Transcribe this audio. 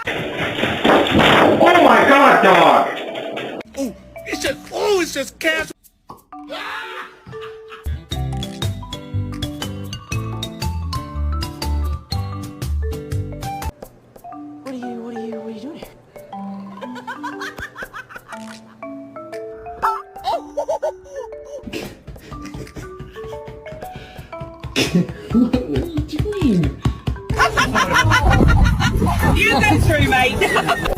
Oh my god, dog! It's just casual. What are you doing here? What are you doing? You go through, mate.